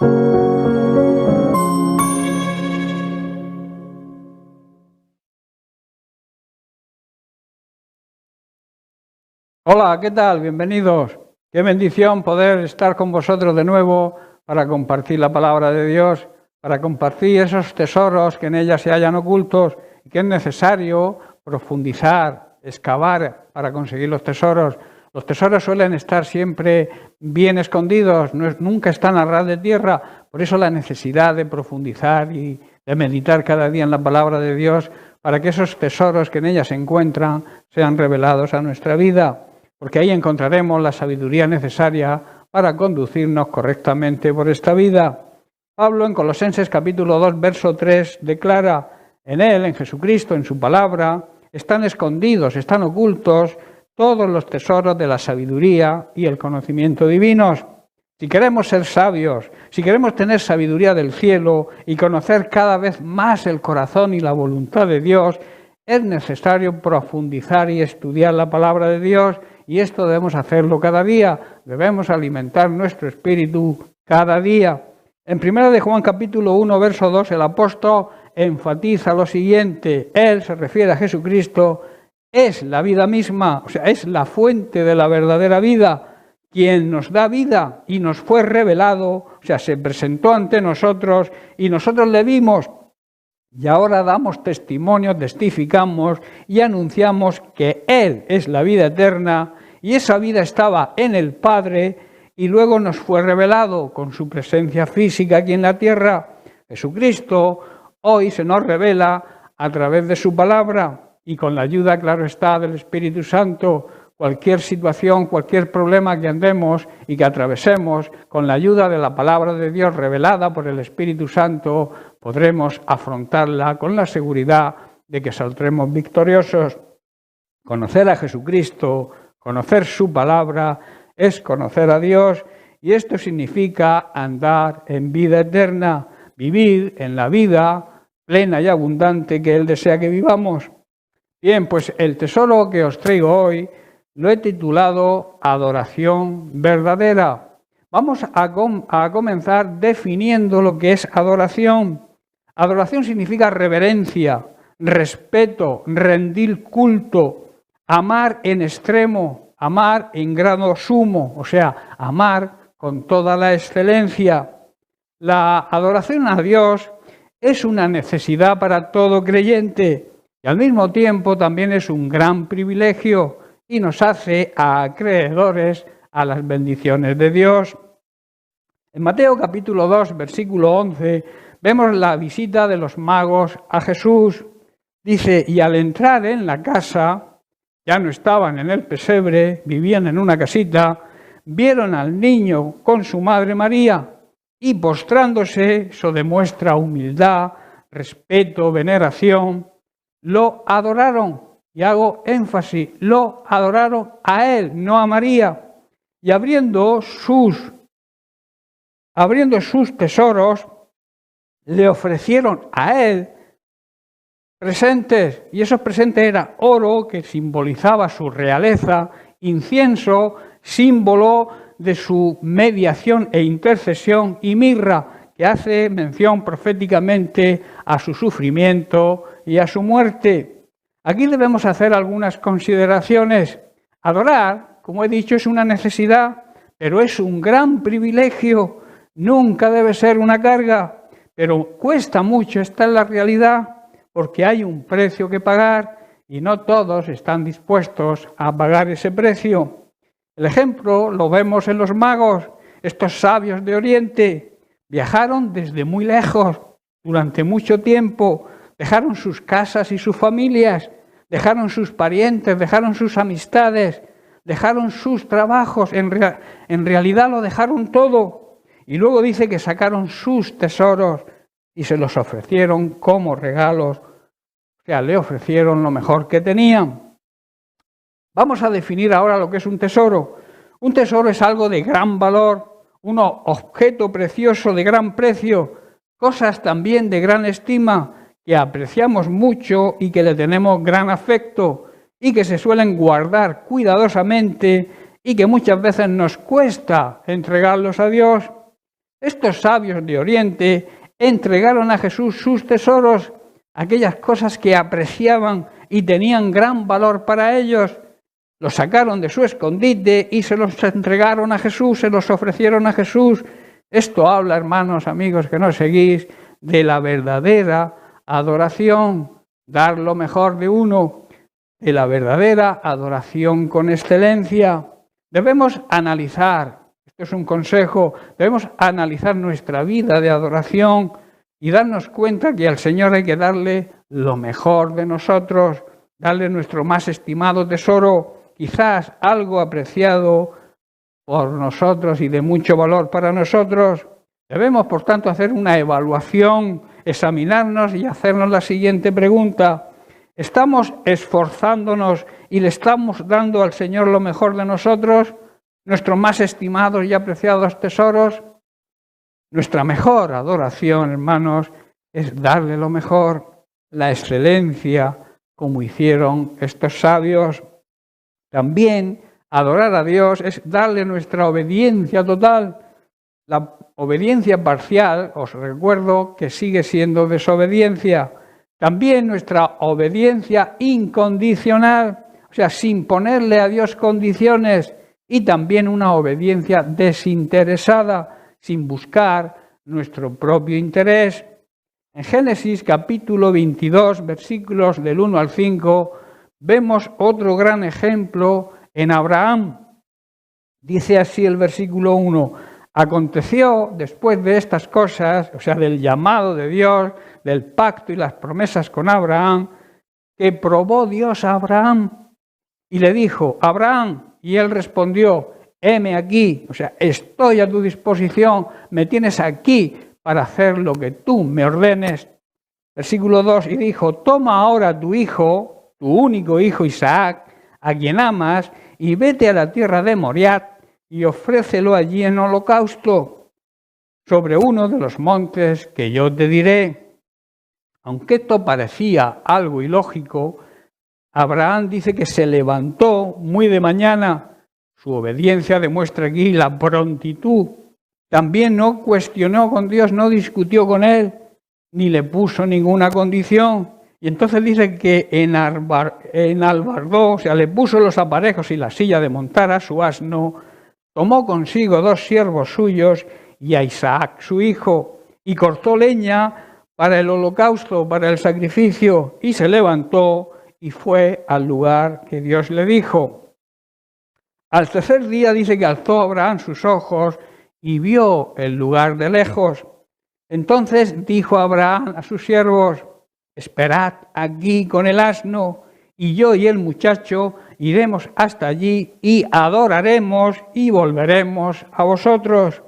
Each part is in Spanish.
Hola, ¿qué tal? Bienvenidos. Qué bendición poder estar con vosotros de nuevo para compartir la palabra de Dios, para compartir esos tesoros que en ella se hallan ocultos y que es necesario profundizar, excavar para conseguir los tesoros. Los tesoros suelen estar siempre bien escondidos, nunca están a ras de tierra, por eso la necesidad de profundizar y de meditar cada día en la palabra de Dios para que esos tesoros que en ella se encuentran sean revelados a nuestra vida, porque ahí encontraremos la sabiduría necesaria para conducirnos correctamente por esta vida. Pablo en Colosenses capítulo 2, verso 3 declara: en Él, en Jesucristo, en su palabra, están escondidos, están ocultos todos los tesoros de la sabiduría y el conocimiento divinos. Si queremos ser sabios, si queremos tener sabiduría del cielo y conocer cada vez más el corazón y la voluntad de Dios, es necesario profundizar y estudiar la palabra de Dios, y esto debemos hacerlo cada día. Debemos alimentar nuestro espíritu cada día. En 1 de Juan capítulo 1, verso 2, el apóstol enfatiza lo siguiente: Él, se refiere a Jesucristo, es la vida misma, o sea, es la fuente de la verdadera vida, quien nos da vida y nos fue revelado, o sea, se presentó ante nosotros y nosotros le vimos. Y ahora damos testimonio, testificamos y anunciamos que Él es la vida eterna y esa vida estaba en el Padre y luego nos fue revelado con su presencia física aquí en la tierra. Jesucristo hoy se nos revela a través de su palabra y con la ayuda, claro está, del Espíritu Santo. Cualquier situación, cualquier problema que andemos y que atravesemos, con la ayuda de la palabra de Dios revelada por el Espíritu Santo, podremos afrontarla con la seguridad de que saldremos victoriosos. Conocer a Jesucristo, conocer su palabra, es conocer a Dios, y esto significa andar en vida eterna, vivir en la vida plena y abundante que Él desea que vivamos. Bien, pues el tesoro que os traigo hoy lo he titulado Adoración verdadera. Vamos a comenzar definiendo lo que es adoración. Adoración significa reverencia, respeto, rendir culto, amar en extremo, amar en grado sumo, o sea, amar con toda la excelencia. La adoración a Dios es una necesidad para todo creyente y al mismo tiempo también es un gran privilegio y nos hace acreedores a las bendiciones de Dios. En Mateo capítulo 2, versículo 11, vemos la visita de los magos a Jesús. Dice: y al entrar en la casa, ya no estaban en el pesebre, vivían en una casita, vieron al niño con su madre María y postrándose, eso demuestra humildad, respeto, veneración, lo adoraron. Y hago énfasis, lo adoraron a Él, no a María. Y abriendo sus tesoros, le ofrecieron a Él presentes. Y esos presentes eran oro, que simbolizaba su realeza, incienso, símbolo de su mediación e intercesión, y mirra, que hace mención proféticamente a su sufrimiento y a su muerte. Aquí debemos hacer algunas consideraciones. Adorar, como he dicho, es una necesidad, pero es un gran privilegio. Nunca debe ser una carga, pero cuesta mucho, esta es la realidad, porque hay un precio que pagar y no todos están dispuestos a pagar ese precio. El ejemplo lo vemos en los magos. Estos sabios de Oriente viajaron desde muy lejos, durante mucho tiempo. Dejaron sus casas y sus familias, dejaron sus parientes, dejaron sus amistades, dejaron sus trabajos, en realidad lo dejaron todo. Y luego dice que sacaron sus tesoros y se los ofrecieron como regalos, o sea, le ofrecieron lo mejor que tenían. Vamos a definir ahora lo que es un tesoro. Un tesoro es algo de gran valor, un objeto precioso de gran precio, cosas también de gran estima, que apreciamos mucho y que le tenemos gran afecto y que se suelen guardar cuidadosamente y que muchas veces nos cuesta entregarlos a Dios. Estos sabios de Oriente entregaron a Jesús sus tesoros, aquellas cosas que apreciaban y tenían gran valor para ellos. Los sacaron de su escondite y se los entregaron a Jesús, se los ofrecieron a Jesús. Esto habla, hermanos, amigos que nos seguís, de la verdadera adoración, dar lo mejor de uno, de la verdadera adoración con excelencia. Debemos analizar, esto es un consejo, debemos analizar nuestra vida de adoración y darnos cuenta que al Señor hay que darle lo mejor de nosotros, darle nuestro más estimado tesoro, quizás algo apreciado por nosotros y de mucho valor para nosotros. Debemos, por tanto, hacer una evaluación, examinarnos y hacernos la siguiente pregunta. ¿Estamos esforzándonos y le estamos dando al Señor lo mejor de nosotros, nuestros más estimados y apreciados tesoros? Nuestra mejor adoración, hermanos, es darle lo mejor, la excelencia, como hicieron estos sabios. También adorar a Dios es darle nuestra obediencia total. La obediencia parcial, os recuerdo que sigue siendo desobediencia. También nuestra obediencia incondicional, o sea, sin ponerle a Dios condiciones, y también una obediencia desinteresada, sin buscar nuestro propio interés. En Génesis capítulo 22, versículos del 1 al 5, vemos otro gran ejemplo en Abraham. Dice así el versículo 1, aconteció después de estas cosas, o sea, del llamado de Dios, del pacto y las promesas con Abraham, que probó Dios a Abraham y le dijo, Abraham, y él respondió, heme aquí, o sea, estoy a tu disposición, me tienes aquí para hacer lo que tú me ordenes. Versículo 2, y dijo, toma ahora tu hijo, tu único hijo Isaac, a quien amas, y vete a la tierra de Moriah, y ofrécelo allí en holocausto, sobre uno de los montes que yo te diré. Aunque esto parecía algo ilógico, Abraham dice que se levantó muy de mañana. Su obediencia demuestra aquí la prontitud. También no cuestionó con Dios, no discutió con él, ni le puso ninguna condición. Y entonces dice que enalbardó, o sea, le puso los aparejos y la silla de montar a su asno, tomó consigo 2 siervos suyos y a Isaac, su hijo, y cortó leña para el holocausto, para el sacrificio, y se levantó y fue al lugar que Dios le dijo. Al tercer día dice que alzó Abraham sus ojos y vio el lugar de lejos. Entonces dijo Abraham a sus siervos, esperad aquí con el asno, y yo y el muchacho iremos hasta allí y adoraremos y volveremos a vosotros.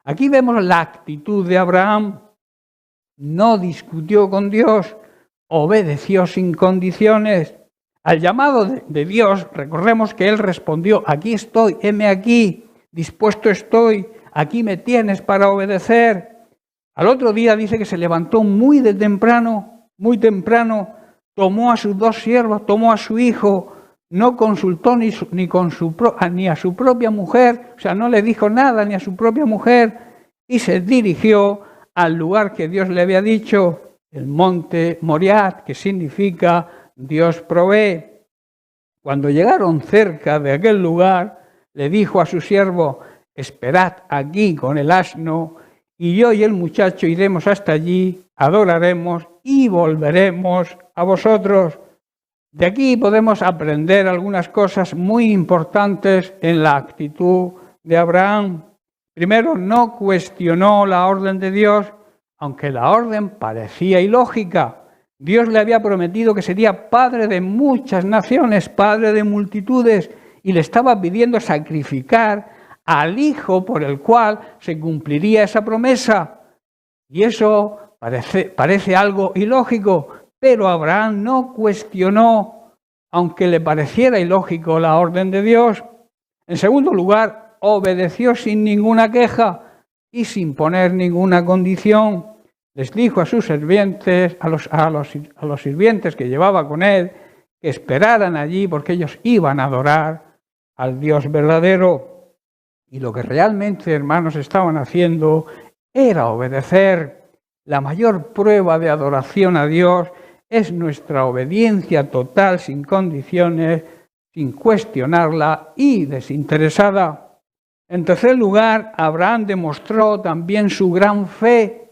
Aquí vemos la actitud de Abraham. No discutió con Dios, obedeció sin condiciones. Al llamado de Dios, recordemos que él respondió, aquí estoy, heme aquí, dispuesto estoy, aquí me tienes para obedecer. Al otro día dice que se levantó muy temprano, tomó a sus 2 siervos, tomó a su hijo, no consultó ni a su propia mujer, o sea, no le dijo nada ni a su propia mujer, y se dirigió al lugar que Dios le había dicho, el monte Moriah, que significa Dios provee. Cuando llegaron cerca de aquel lugar, le dijo a su siervo, esperad aquí con el asno, y yo y el muchacho iremos hasta allí, adoraremos y volveremos a vosotros. De aquí podemos aprender algunas cosas muy importantes en la actitud de Abraham. Primero, no cuestionó la orden de Dios, aunque la orden parecía ilógica. Dios le había prometido que sería padre de muchas naciones, padre de multitudes, y le estaba pidiendo sacrificar al hijo por el cual se cumpliría esa promesa. Y eso parece algo ilógico, pero Abraham no cuestionó, aunque le pareciera ilógico, la orden de Dios. En segundo lugar, obedeció sin ninguna queja y sin poner ninguna condición. Les dijo a sus sirvientes, a los sirvientes que llevaba con él, que esperaran allí porque ellos iban a adorar al Dios verdadero. Y lo que realmente, hermanos, estaban haciendo era obedecer. La mayor prueba de adoración a Dios es nuestra obediencia total, sin condiciones, sin cuestionarla y desinteresada. En tercer lugar, Abraham demostró también su gran fe,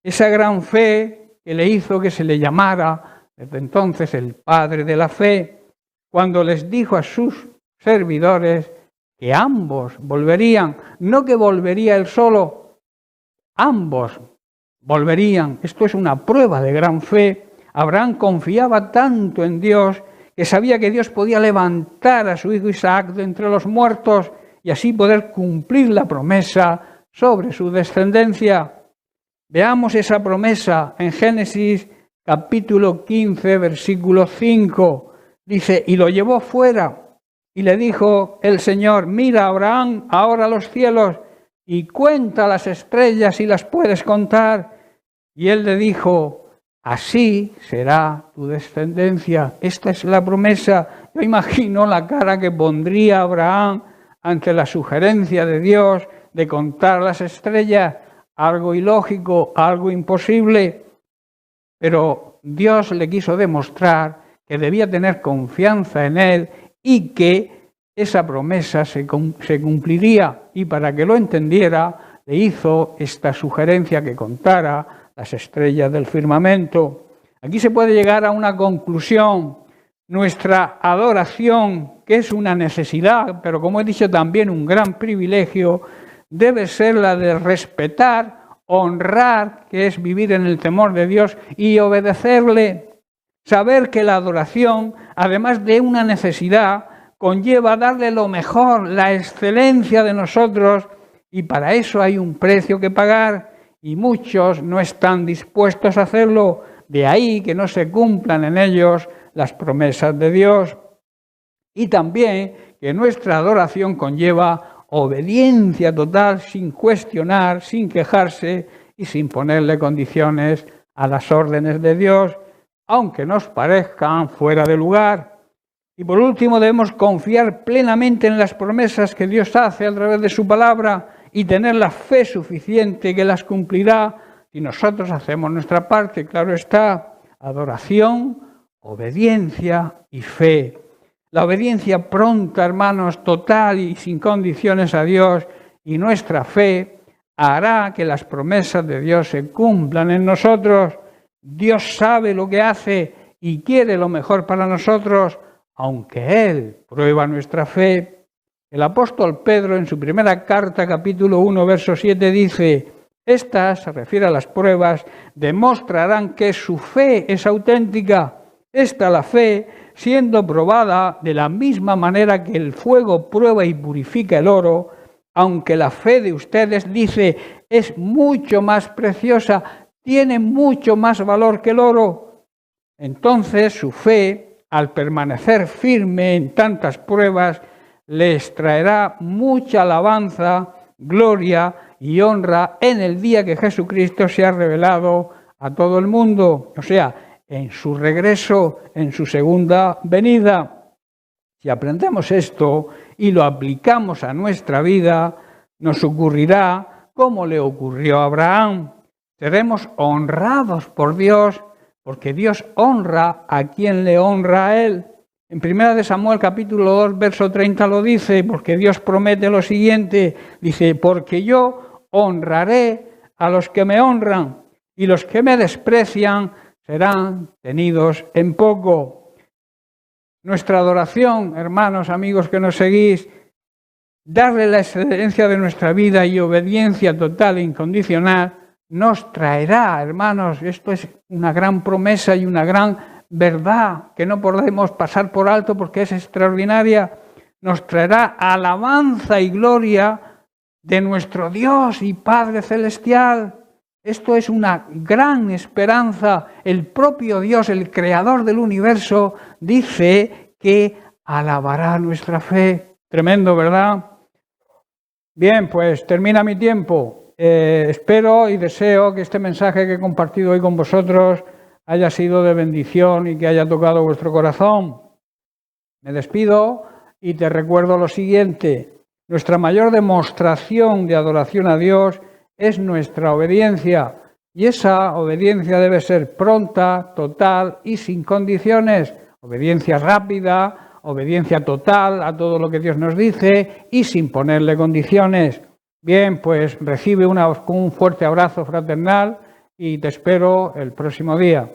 esa gran fe que le hizo que se le llamara desde entonces el padre de la fe, cuando les dijo a sus servidores que ambos volverían, no que volvería él solo, ambos volverían. Esto es una prueba de gran fe. Abraham confiaba tanto en Dios que sabía que Dios podía levantar a su hijo Isaac de entre los muertos y así poder cumplir la promesa sobre su descendencia. Veamos esa promesa en Génesis capítulo 15, versículo 5. Dice, y lo llevó fuera y le dijo el Señor, mira, Abraham, ahora los cielos y cuenta las estrellas si las puedes contar. Y él le dijo, así será tu descendencia. Esta es la promesa. Yo imagino la cara que pondría Abraham ante la sugerencia de Dios de contar las estrellas, algo ilógico, algo imposible. Pero Dios le quiso demostrar que debía tener confianza en él y que esa promesa se cumpliría. Y para que lo entendiera, le hizo esta sugerencia que contara las estrellas del firmamento. Aquí se puede llegar a una conclusión. Nuestra adoración, que es una necesidad, pero como he dicho también un gran privilegio, debe ser la de respetar, honrar, que es vivir en el temor de Dios y obedecerle. Saber que la adoración, además de una necesidad, conlleva darle lo mejor, la excelencia de nosotros, y para eso hay un precio que pagar, y muchos no están dispuestos a hacerlo. De ahí que no se cumplan en ellos las promesas de Dios. Y también que nuestra adoración conlleva obediencia total, sin cuestionar, sin quejarse y sin ponerle condiciones a las órdenes de Dios, aunque nos parezcan fuera de lugar. Y por último, debemos confiar plenamente en las promesas que Dios hace a través de su palabra y tener la fe suficiente que las cumplirá si nosotros hacemos nuestra parte. Claro está, adoración, obediencia y fe. La obediencia pronta, hermanos, total y sin condiciones a Dios, y nuestra fe hará que las promesas de Dios se cumplan en nosotros. Dios sabe lo que hace y quiere lo mejor para nosotros, aunque Él prueba nuestra fe. El apóstol Pedro, en su primera carta, capítulo 1, verso 7, dice, estas, se refiere a las pruebas, demostrarán que su fe es auténtica. Esta, la fe, siendo probada de la misma manera que el fuego prueba y purifica el oro, aunque la fe de ustedes, dice, es mucho más preciosa, tiene mucho más valor que el oro. Entonces su fe, al permanecer firme en tantas pruebas, les traerá mucha alabanza, gloria y honra en el día que Jesucristo se ha revelado a todo el mundo, o sea, en su regreso, en su segunda venida. Si aprendemos esto y lo aplicamos a nuestra vida, nos ocurrirá como le ocurrió a Abraham. Seremos honrados por Dios, porque Dios honra a quien le honra a Él. En 1 Samuel capítulo 2, verso 30 lo dice, porque Dios promete lo siguiente, dice, porque yo honraré a los que me honran, y los que me desprecian serán tenidos en poco. Nuestra adoración, hermanos, amigos que nos seguís, darle la excelencia de nuestra vida y obediencia total e incondicional, nos traerá, hermanos, esto es una gran promesa y una gran verdad que no podemos pasar por alto porque es extraordinaria, nos traerá alabanza y gloria de nuestro Dios y Padre Celestial. Esto es una gran esperanza. El propio Dios, el creador del universo, dice que alabará nuestra fe. Tremendo, ¿verdad? Bien, pues termina mi tiempo. Espero y deseo que este mensaje que he compartido hoy con vosotros haya sido de bendición y que haya tocado vuestro corazón. Me despido y te recuerdo lo siguiente. Nuestra mayor demostración de adoración a Dios es nuestra obediencia. Y esa obediencia debe ser pronta, total y sin condiciones. Obediencia rápida, obediencia total a todo lo que Dios nos dice y sin ponerle condiciones. Bien, pues recibe un fuerte abrazo fraternal y te espero el próximo día.